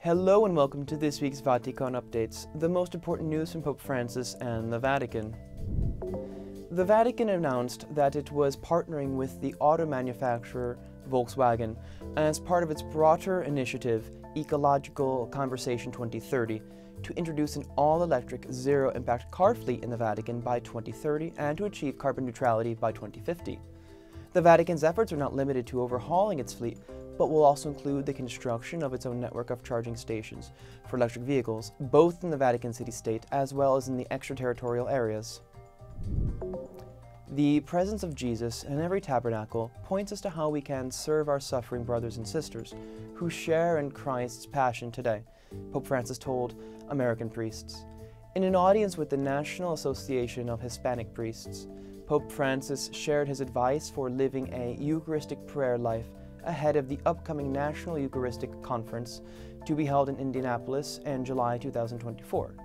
Hello and welcome to this week's Vaticano Updates, the most important news from Pope Francis and the Vatican. The Vatican announced that it was partnering with the auto manufacturer Volkswagen as part of its broader initiative, Ecological Conversation 2030, to introduce an all-electric, zero-impact car fleet in the Vatican by 2030 and to achieve carbon neutrality by 2050. The Vatican's efforts are not limited to overhauling its fleet, but will also include the construction of its own network of charging stations for electric vehicles, both in the Vatican city-state as well as in the extraterritorial areas. The presence of Jesus in every tabernacle points us to how we can serve our suffering brothers and sisters who share in Christ's passion today, Pope Francis told American priests. In an audience with the National Association of Hispanic Priests, Pope Francis shared his advice for living a Eucharistic prayer life ahead of the upcoming National Eucharistic Conference to be held in Indianapolis in July 2024.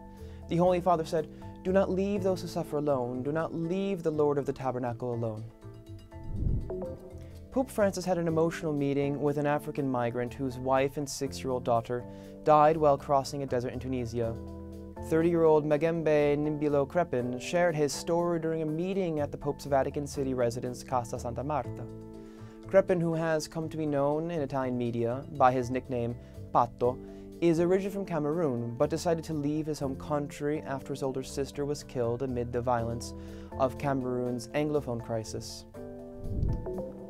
The Holy Father said, "Do not leave those who suffer alone. Do not leave the Lord of the Tabernacle alone." Pope Francis had an emotional meeting with an African migrant whose wife and 6-year-old daughter died while crossing a desert in Tunisia. 30-year-old Magembe Nimbilo Crepin shared his story during a meeting at the Pope's Vatican City residence Casa Santa Marta. Crepin, who has come to be known in Italian media by his nickname Patto, is originally from Cameroon, but decided to leave his home country after his older sister was killed amid the violence of Cameroon's Anglophone crisis.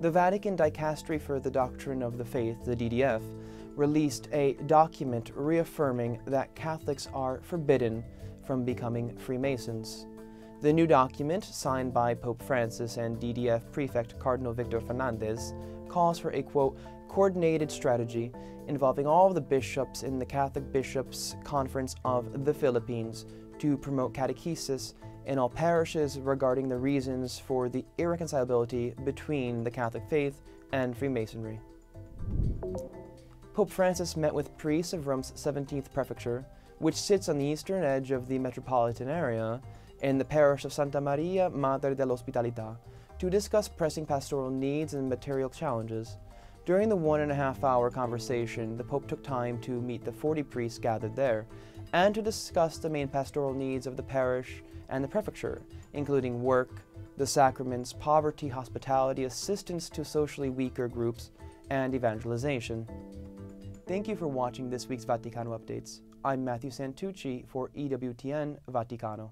The Vatican Dicastery for the Doctrine of the Faith, the DDF, released a document reaffirming that Catholics are forbidden from becoming Freemasons. The new document, signed by Pope Francis and DDF Prefect Cardinal Victor Fernandez, calls for a, quote, coordinated strategy involving all of the bishops in the Catholic Bishops' Conference of the Philippines to promote catechesis in all parishes regarding the reasons for the irreconcilability between the Catholic faith and Freemasonry. Pope Francis met with priests of Rome's 17th prefecture, which sits on the eastern edge of the metropolitan area, in the parish of Santa Maria Madre dell'Ospitalità, to discuss pressing pastoral needs and material challenges. During the 1.5-hour conversation, the Pope took time to meet the 40 priests gathered there, and to discuss the main pastoral needs of the parish and the prefecture, including work, the sacraments, poverty, hospitality, assistance to socially weaker groups, and evangelization. Thank you for watching this week's Vaticano Updates. I'm Matthew Santucci for EWTN Vaticano.